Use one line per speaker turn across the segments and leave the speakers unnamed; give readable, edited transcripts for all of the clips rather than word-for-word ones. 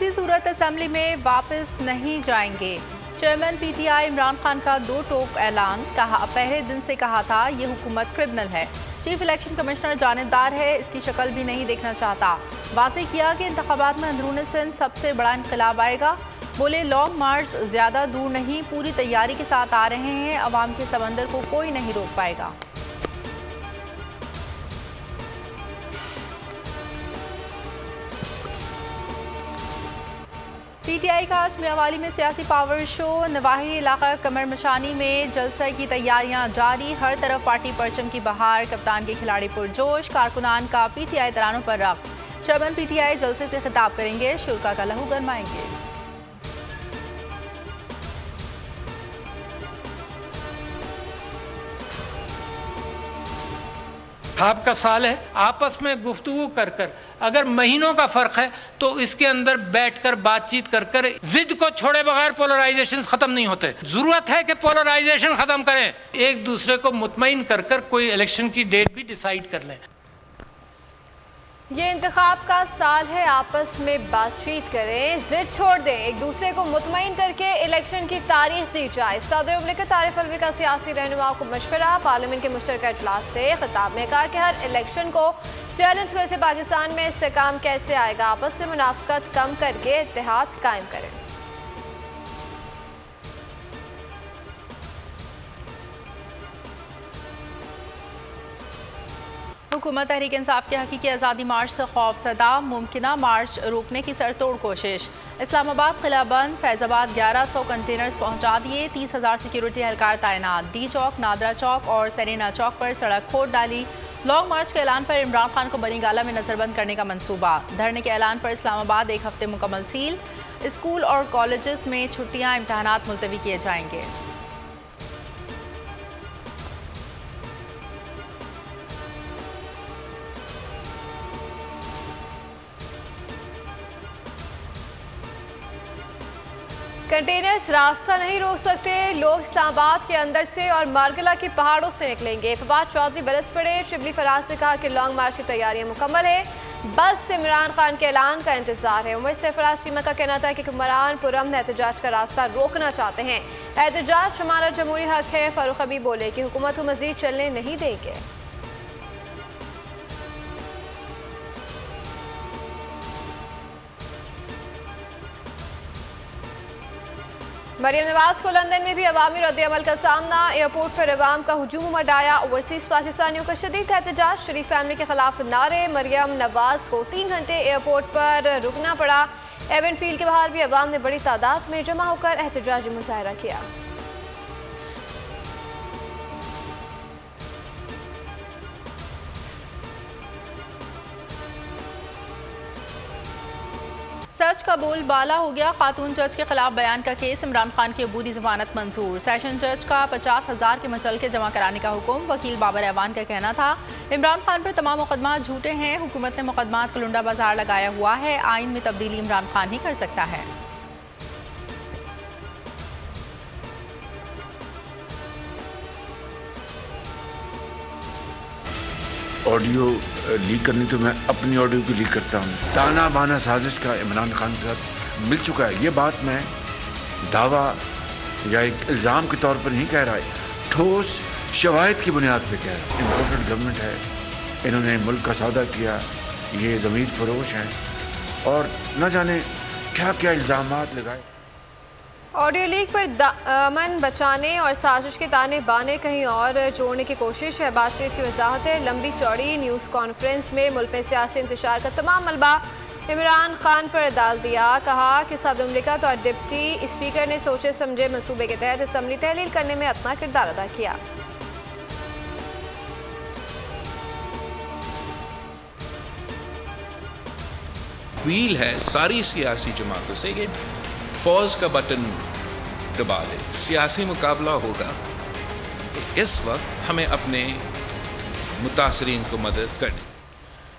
किसी सूरत असेंबली में वापस नहीं जाएंगे। चेयरमैन पीटीआई इमरान खान का दो टोक ऐलान। कहा, पहले दिन से कहा था ये हुकूमत क्रिमिनल है। चीफ इलेक्शन कमिश्नर जानिबदार है, इसकी शक्ल भी नहीं देखना चाहता। वाज़ेह किया कि इंतखाबात में अंदरूनी सिंध सबसे बड़ा इनकलाब आएगा। बोले, लॉन्ग मार्च ज़्यादा दूर नहीं, पूरी तैयारी के साथ आ रहे हैं। अवाम के समंदर को कोई नहीं रोक पाएगा। पीटीआई का आज मियांवाली में सियासी पावर शो। नवाही इलाका कमर मशानी में जलसे की तैयारियां जारी। हर तरफ पार्टी परचम की बहार। कप्तान के खिलाड़ी पुरजोश। कारकुनान का पीटीआई तरानों पर रक्स। चेयरमैन पीटीआई जलसे से खिताब करेंगे। शुल्का का लहू गरमाएंगे।
आपका साल है, आपस में गुफ्तगू कर कर अगर महीनों का फर्क है तो इसके अंदर बैठकर बातचीत कर कर जिद को छोड़े बगैर पोलराइजेशन खत्म नहीं होते। जरूरत है कि पोलराइजेशन खत्म करें, एक दूसरे को मुतमईन कर कर कोई इलेक्शन की डेट भी डिसाइड कर लें।
ये इंतखाब का साल है, आपस में बातचीत करें, जिद छोड़ दें, एक दूसरे को मुतमईन करके इलेक्शन की तारीख दी जाए। सदर मुमलिकत आरिफ अलवी का सियासी रहनुमा को मशवरा। पार्लियामेंट के मुश्तरका इजलास से खिताब में कहा कि हर इलेक्शन को चैलेंज करके पाकिस्तान में इस्तेहकाम कैसे आएगा। आपस में मुनाफिकत कम करके इत्तेहाद कायम करें।
हुकूमत तहरीक इंसाफ के हकीकी आज़ादी मार्च से खौफ ज़दा। मुमकिना मार्च रोकने की सरतोड़ कोशिश। इस्लामाबाद किलाबंद। फैज़ाबाद 1100 कंटेनर्स पहुंचा दिए। 30,000 सिक्योरिटी एहलकार तैनात। डी चौक, नादरा चौक और सेरेना चौक पर सड़क खोद डाली। लॉन्ग मार्च के ऐलान पर इमरान खान को बनी गाला में नजरबंद करने का मंसूबा। धरने के ऐलान पर इस्लामाबाद एक हफ्ते मुकम्मल सील। स्कूल और कॉलेजेस में छुट्टियां, इम्तहानात मुलतवी किए जाएंगे।
कंटेनर्स रास्ता नहीं रोक सकते। लोग इस्लामाबाद के अंदर से और मारगला के पहाड़ों से निकलेंगे। फवाद चौधरी बरस पड़े। शिबली फराज से कहा कि लॉन्ग मार्च की तैयारियां मुकम्मल है, बस इमरान खान के ऐलान का इंतजार है। उमर सरफराज सीमा का कहना था कि हुक्मरान पुरअमन एहतजाज का रास्ता रोकना चाहते हैं। एहतजाज हमारा जमहूरी हक है। फारूक हबीब बोले कि हुकूमत को मजीद चलने नहीं देंगे। मरियम नवाज को लंदन में भी अवामी रद्द-ए-अमल का सामना। एयरपोर्ट पर अवाम का हुजूम मचाया। ओवरसीज पाकिस्तानियों का शदीद एहतजाज। शरीफ फैमिली के खिलाफ नारे। मरियम नवाज को 3 घंटे एयरपोर्ट पर रुकना पड़ा। एवन फील्ड के बाहर भी अवाम ने बड़ी तादाद में जमा होकर एहतजाजी मुजाहरा किया।
सच का बोल बाला हो गया। खातून जज के खिलाफ बयान का केस। इमरान खान की अबूरी जमानत मंजूर। सेशन जज का 50,000 के मचलके जमा कराने का हुक्म। वकील बाबर ऐवान का कहना था इमरान खान पर तमाम मुकदमात झूठे हैं। हुकूमत ने मुकदमात का लुंडा बाजार लगाया हुआ है। आइन में तब्दीली इमरान खान ही कर सकता है।
ऑडियो लीक करनी तो मैं अपनी ऑडियो की लीक करता हूँ। ताना बाना साजिश का इमरान खान के साथ मिल चुका है। ये बात मैं दावा या एक इल्ज़ाम के तौर पर नहीं कह रहा है, ठोस शवाहिद की बुनियाद पे कह रहा है। इम्पोर्टेंट गवर्नमेंट है, इन्होंने मुल्क का सौदा किया, ये ज़मीर फरोश हैं और न जाने क्या क्या इल्ज़ामात लगाए।
ऑडियो लीक पर दामन बचाने और साजिश के ताने बाने कहीं और जोड़ने की कोशिश। शहबाज शरीफ की वजाहत है। लंबी चौड़ी न्यूज़ कॉन्फ्रेंस में मुल्क में सियासी इंतशार का तमाम मलबा इमरान खान पर डाल दिया। कहा कि सदर मुमलिकत और डिप्टी स्पीकर ने सोचे समझे मंसूबे के तहत असम्बली तहलील करने में अपना किरदार अदा किया।
अपील है सारी सियासी जमातों से कि पॉज का बटन दबा दे। सियासी मुकाबला होगा तो इस वक्त हमें अपने मुतासरीन को मदद करनी।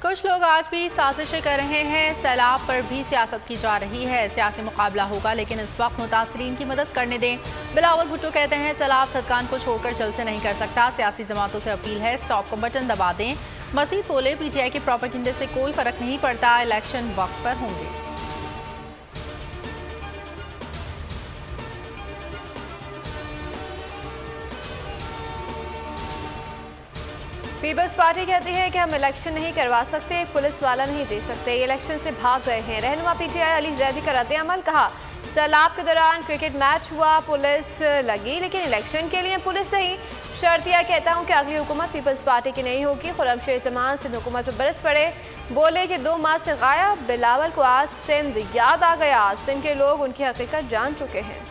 कुछ लोग आज भी साजिशें कर रहे हैं। सैलाब पर भी सियासत की जा रही है। सियासी मुकाबला होगा लेकिन इस वक्त मुतासरीन की मदद करने दें। बिलावल भुट्टो कहते हैं सैलाब सदकान को छोड़कर जलसे नहीं कर सकता। सियासी जमातों से अपील है स्टॉप का बटन दबा दें। मजीद बोले पीटीआई के प्रोपेगेंडे से कोई फर्क नहीं पड़ता, इलेक्शन वक्त पर होंगे।
पीपल्स पार्टी कहती है कि हम इलेक्शन नहीं करवा सकते, एक पुलिस वाला नहीं दे सकते, ये इलेक्शन से भाग गए हैं। रहनुमा पीटीआई अली जैदी का रद्द-ए-अमल, कहा सैलाब के दौरान क्रिकेट मैच हुआ, पुलिस लगी, लेकिन इलेक्शन के लिए पुलिस नहीं। शर्तिया कहता हूँ कि अगली हुकूमत पीपल्स पार्टी की नहीं होगी। खुर्रमशेर जमान सिंध हुकूमत पर बरस पड़े, बोले कि 2 माह से गायब, बिलावल को आज सिंध याद आ गया। सिंध के लोग उनकी हकीकत जान चुके हैं।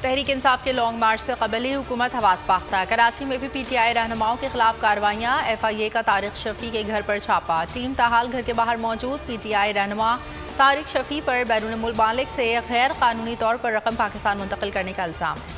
तहरीक इंसाफ के लॉन्ग मार्च से कबल ही हुकूमत हवास पाख्ता। कराची में भी पीटीआई रहनुमाओं के खिलाफ कार्रवाइयाँ। FIA का तारिक शफी के घर पर छापा, टीम ताहाल घर के बाहर मौजूद। पीटीआई रहनुमा तारिक शफी पर बैरून मुल्क मालिक से गैर कानूनी तौर पर रकम पाकिस्तान मुंतकिल करने का इल्ज़ाम है।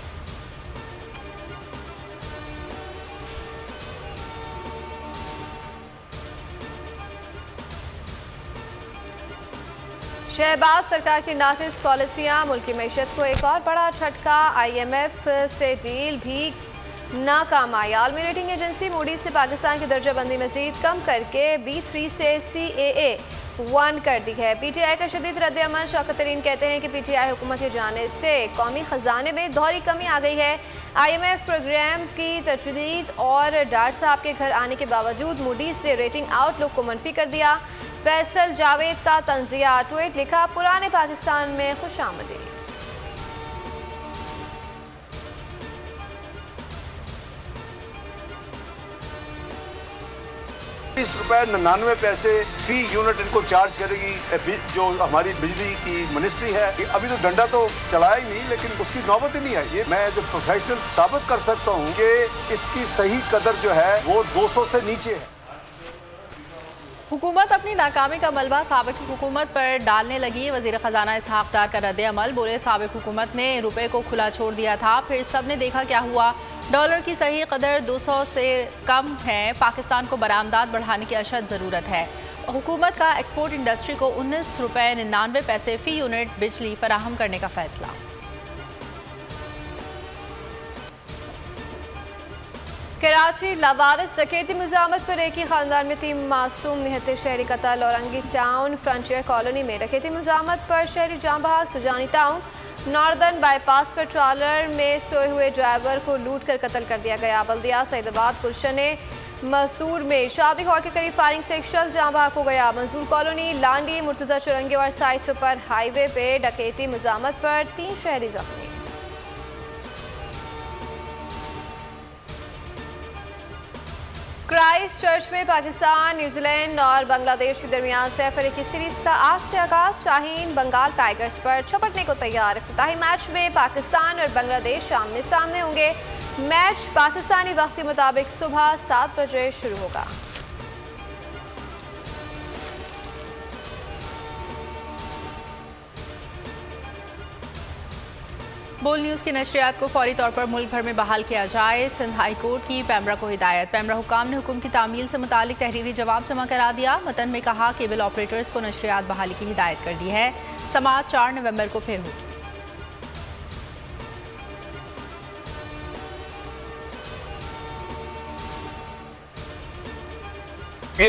शहबाज सरकार की नाफिज पॉलिसियाँ मुल्क की मैशत को एक और बड़ा झटका। IMF से डील भी नाकाम आई। आलमी रेटिंग एजेंसी मूडीज से पाकिस्तान की दर्जाबंदी मजीद कम करके B3 से CAA1 कर दी है। PTI का शदीद रद्द-ए-अमल। शौकत तरीन कहते हैं कि PTI हुकूमत के जाने से कौमी खजाने में दोहरी कमी आ गई है। IMF प्रोग्राम की तजदीद और डार साहब के घर आने के बावजूद मूडीज ने रेटिंग आउटलुक को मनफी कर दिया। फैसल जावेद का तंजिया ट्वीट लिखा, पुराने पाकिस्तान में खुशामदीद।
₹99 फी यूनिट इनको चार्ज करेगी जो हमारी बिजली की मिनिस्ट्री है। अभी तो डंडा तो चलाया ही नहीं, लेकिन उसकी नौबत ही नहीं है। ये मैं जो प्रोफेशनल साबित कर सकता हूँ कि इसकी सही कदर जो है वो 200 से नीचे है।
हुकूमत अपनी नाकामी का मलबा साबिक हुकूमत पर डालने लगी। वज़ीर ख़जाना इसहाक़ डार का रद्द-ए-अमल, बोले साबिक हुकूमत ने रुपए को खुला छोड़ दिया था, फिर सब ने देखा क्या हुआ। डॉलर की सही कदर 200 से कम है। पाकिस्तान को बरामदात बढ़ाने की अशद ज़रूरत है। हुकूमत का एक्सपोर्ट इंडस्ट्री को ₹19.99 फ़ी यूनिट बिजली फराहम करने का फैसला।
कराची लावारिस डकैती मुजामत पर एक ही खानदान में 3 मासूम निहत्ते शहरी कत्ल। औरंगी टाउन फ्रंटियर कॉलोनी में डकैती मुजामत पर शहरी जाम बहाक। सुजानी टाउन नॉर्दर्न बाईपास पर ट्रॉलर में सोए हुए ड्राइवर को लूट कर कत्ल कर दिया गया। बल्दिया सईदाबाद गुलशन मसूर में शादी हॉल के करीब फायरिंग से एक शख्स जाम बहाक हो गया। मंजूर कॉलोनी लांडी मुर्तजा चुरंगीवाड़ साइड सुपर हाईवे पे डकैती मुजामत पर 3 शहरी जख्मी। क्राइस्ट चर्च में पाकिस्तान, न्यूजीलैंड और बांग्लादेश के दरमियान सैफर की सीरीज का आज से आगाज। शाहीन बंगाल टाइगर्स पर झपटने को तैयार। इफ्तिताही मैच में पाकिस्तान और बांग्लादेश आमने सामने होंगे। मैच पाकिस्तानी वक्त के मुताबिक सुबह 7 बजे शुरू होगा।
बोल न्यूज़ की नशरियात को फौरी तौर पर मुल्क भर में बहाल किया जाए। सिंध हाई कोर्ट की पैमरा को हिदायत। पैमरा हुकाम ने हुक्म की तामील से मुतालिक तहरीरी जवाब जमा करा दिया। मतन में कहा केबल ऑपरेटर्स को नशरियात बहाली की हिदायत कर दी है। समाअत 4 नवंबर को फिर होगी।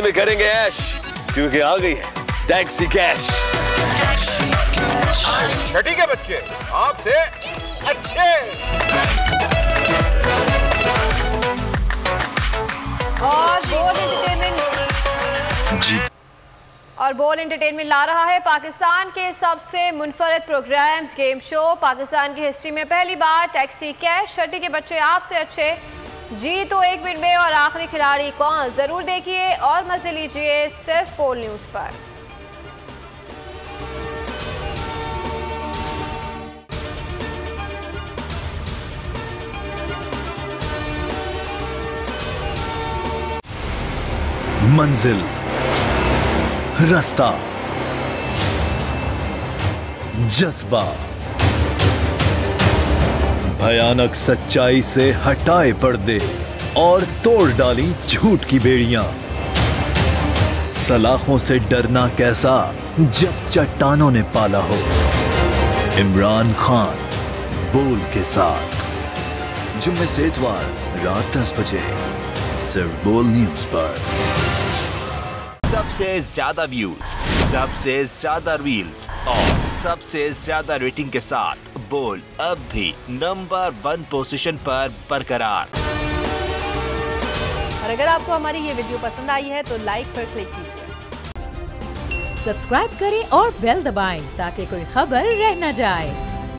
में करेंगे ऐश क्योंकि आ गई है टैक्सी कैश।
छठी के बच्चे आपसे अच्छे।
और बोल एंटरटेनमेंट ला रहा है पाकिस्तान के सबसे मुनफरद प्रोग्राम्स गेम शो। पाकिस्तान की हिस्ट्री में पहली बार टैक्सी कैश। छठी के बच्चे आपसे अच्छे, जी तो 1 मिनट में, और आखिरी खिलाड़ी कौन, जरूर देखिए और मजे लीजिए सिर्फ बोल न्यूज़ पर।
मंजिल, रास्ता, जज्बा, भयानक सच्चाई से हटाए पर्दे और तोड़ डाली झूठ की बेड़ियां। सलाखों से डरना कैसा जब चट्टानों ने पाला हो। इमरान खान बोल के साथ जुम्मे से इतवार रात 10 बजे सिर्फ बोल न्यूज़ पर।
सबसे ज्यादा व्यूज, सबसे ज्यादा रील्स और सबसे ज्यादा रेटिंग के साथ बोल अब भी नंबर 1 पोजीशन पर बरकरार।
और अगर आपको हमारी ये वीडियो पसंद आई है तो लाइक पर क्लिक कीजिए,
सब्सक्राइब करें और बेल दबाएं ताकि कोई खबर रह न जाए।